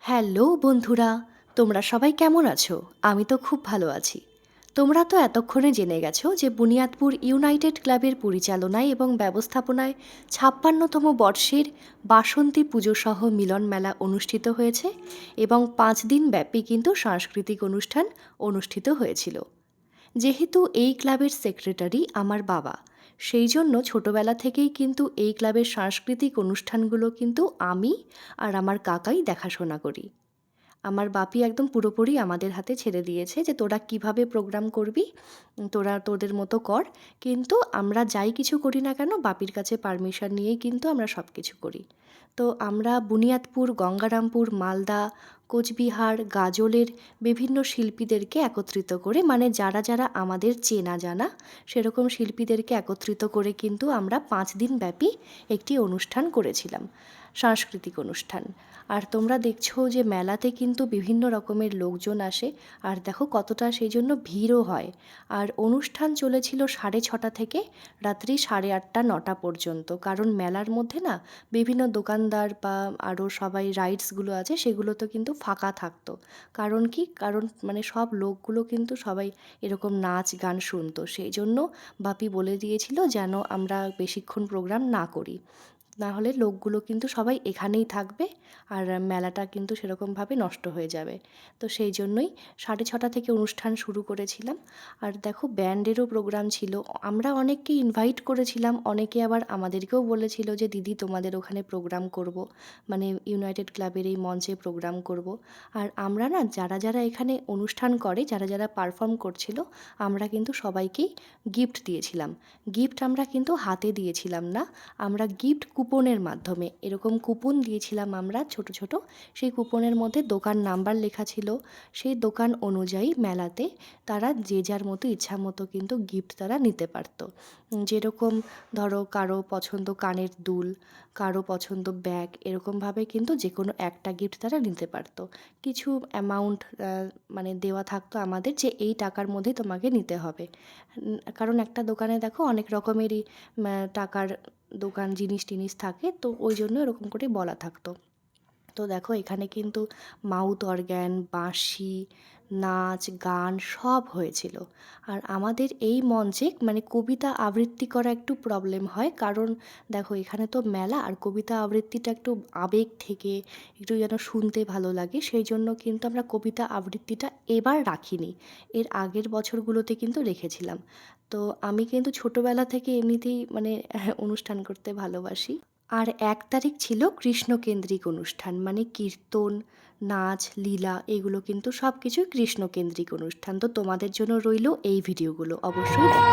Hello বন্ধুরা, তোমরা সবাই কেমন আছো? আমি তো খুব ভালো আছি। তোমরা তো এতক্ষণে জেনে গেছো যে বুনিয়াদপুর ইউনাইটেড ক্লাবের পরিচালনায় এবং ব্যবস্থাপনায় ৫৬তম বর্ষের বাসন্তী পুজোসহ মিলন মেলা অনুষ্ঠিত হয়েছে এবং ৫ দিন ব্যাপী কিন্তু সাংস্কৃতিক অনুষ্ঠান অনুষ্ঠিত হয়েছিল। যেহেতু এই ক্লাবের সেক্রেটারি আমার বাবা, সেই জন্য ছোটবেলা থেকেই কিন্তু এই ক্লাবের সাংস্কৃতিক অনুষ্ঠানগুলো কিন্তু আমি আর আমার কাকাই দেখাশোনা করি। আমার বাপি একদম পুরোপুরি আমাদের হাতে ছেড়ে দিয়েছে যে তোরা কিভাবে প্রোগ্রাম করবি, তোরা তোদের মতো কর। কিন্তু আমরা যাই কিছু করি না কেন বাপির কাছে পারমিশন নিয়েই কিন্তু আমরা সব কিছু করি। তো আমরা বুনিয়াদপুর, গঙ্গারামপুর, মালদা, কোচবিহার, গাজলের বিভিন্ন শিল্পীদেরকে একত্রিত করে, মানে যারা যারা আমাদের চেনা জানা সেরকম শিল্পীদেরকে একত্রিত করে কিন্তু আমরা ৫ দিন ব্যাপী একটি অনুষ্ঠান করেছিলাম, সাংস্কৃতিক অনুষ্ঠান। আর তোমরা দেখছো যে মেলাতে কিন্তু বিভিন্ন রকমের লোকজন আসে, আর দেখো কতটা সেই জন্য ভিড়ও হয়। আর অনুষ্ঠান চলেছিল 6:30 থেকে রাত্রি 8:30-9টা পর্যন্ত, কারণ মেলার মধ্যে না বিভিন্ন দোকানদার বা আরও সবাই রাইডসগুলো আছে সেগুলো তো কিন্তু ফাঁকা থাকতো। কারণ কি, কারণ মানে সব লোকগুলো কিন্তু সবাই এরকম নাচ গান শুনতো, সেই জন্য বাপি বলে দিয়েছিল যেন আমরা বেশিক্ষণ প্রোগ্রাম না করি, না হলে লোকগুলো কিন্তু সবাই এখানেই থাকবে আর মেলাটা কিন্তু সেরকমভাবে নষ্ট হয়ে যাবে। তো সেই জন্যই 6:30 থেকে অনুষ্ঠান শুরু করেছিলাম। আর দেখো ব্যান্ডেরও প্রোগ্রাম ছিল, আমরা অনেককে ইনভাইট করেছিলাম, অনেকে আবার আমাদেরকেও বলেছিল যে দিদি তোমাদের ওখানে প্রোগ্রাম করব, মানে ইউনাইটেড ক্লাবের এই মঞ্চে প্রোগ্রাম করব। আর আমরা না যারা যারা এখানে অনুষ্ঠান করে, যারা যারা পারফর্ম করছিল, আমরা কিন্তু সবাইকেই গিফট দিয়েছিলাম। গিফট আমরা কিন্তু হাতে দিয়েছিলাম না, আমরা গিফট কুপনের মাধ্যমে, এরকম কুপন দিয়েছিলাম আমরা ছোট ছোট। সেই কুপনের মধ্যে দোকান নাম্বার লেখা ছিল, সেই দোকান অনুযায়ী মেলাতে তারা যে যার মতো ইচ্ছা মতো কিন্তু গিফট তারা নিতে পারতো। যেরকম ধরো কারো পছন্দ কানের দুল, কারো পছন্দ ব্যাগ, এরকমভাবে কিন্তু যে কোনো একটা গিফট তারা নিতে পারতো। কিছু অ্যামাউন্ট মানে দেওয়া থাকতো আমাদের যে এই টাকার মধ্যে তোমাকে নিতে হবে। কারণ একটা দোকানে দেখো অনেক রকমেরই টাকার দোকান জিনিস টিনিস থাকে, তো ওই জন্য এরকম করে বলা থাকতো। তো দেখো এখানে কিন্তু মাউথ অর্গ্যান, বাঁশি, নাচ গান সব হয়েছিল। আর আমাদের এই মঞ্চে মানে কবিতা আবৃত্তি করা একটু প্রবলেম হয়, কারণ দেখো এখানে তো মেলা, আর কবিতা আবৃত্তিটা একটু আবেগ থেকে একটু যেন শুনতে ভালো লাগে, সেই জন্য কিন্তু আমরা কবিতা আবৃত্তিটা এবার রাখিনি, এর আগের বছরগুলোতে কিন্তু রেখেছিলাম। তো আমি কিন্তু ছোটোবেলা থেকে এমনিতেই মানে অনুষ্ঠান করতে ভালোবাসি। আর 1 তারিখ ছিল কৃষ্ণকেন্দ্রিক অনুষ্ঠান, মানে কীর্তন, নাচ, লীলা, এগুলো কিন্তু সব কিছুই কৃষ্ণকেন্দ্রিক অনুষ্ঠান। তো তোমাদের জন্য রইল এই ভিডিওগুলো, অবশ্যই দেখো।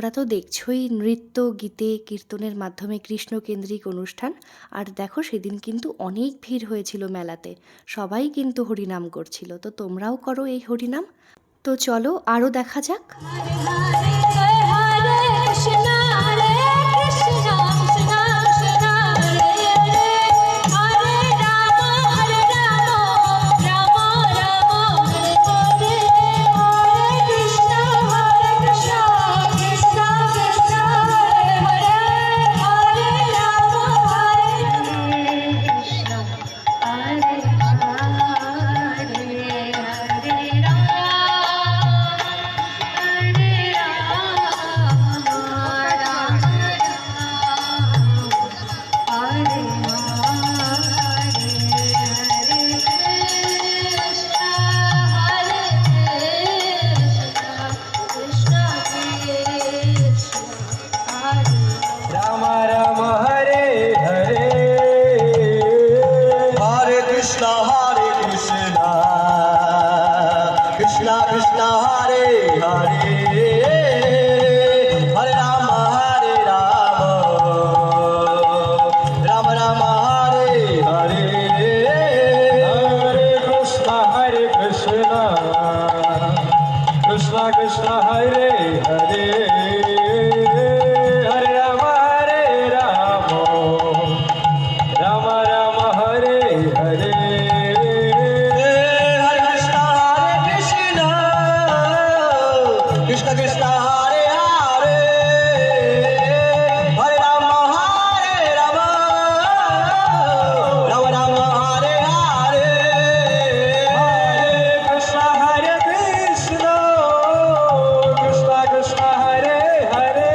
তোমরা তো দেখছোই নৃত্য, গীতে, কীর্তনের মাধ্যমে কৃষ্ণকেন্দ্রিক অনুষ্ঠান। আর দেখো সেদিন কিন্তু অনেক ভিড় হয়েছিল মেলাতে, সবাই কিন্তু হরিনাম করছিল। তো তোমরাও করো এই হরিনাম। তো চলো আরও দেখা যাক। Krishna Krishna Hare Hare Hare Rama Hare Rama Rama Rama Hare Hare Hare Krishna Krishna Krishna Hare Hare Hare Rama Hare Rama Rama Rama Hare Hare Krishna Krishna Hare Hare Hare Rama Hare Rama Rama Rama Hare Hare Hare Krishna Hare Krishna Krishna Krishna Hare Hare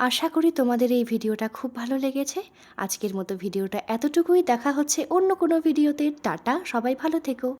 আশা করি তোমাদের এই ভিডিওটা খুব ভালো লেগেছে। আজকের মতো ভিডিওটা এতটুকুই। দেখা হচ্ছে অন্য কোনো ভিডিওতে। টাটা, সবাই ভালো থেকো।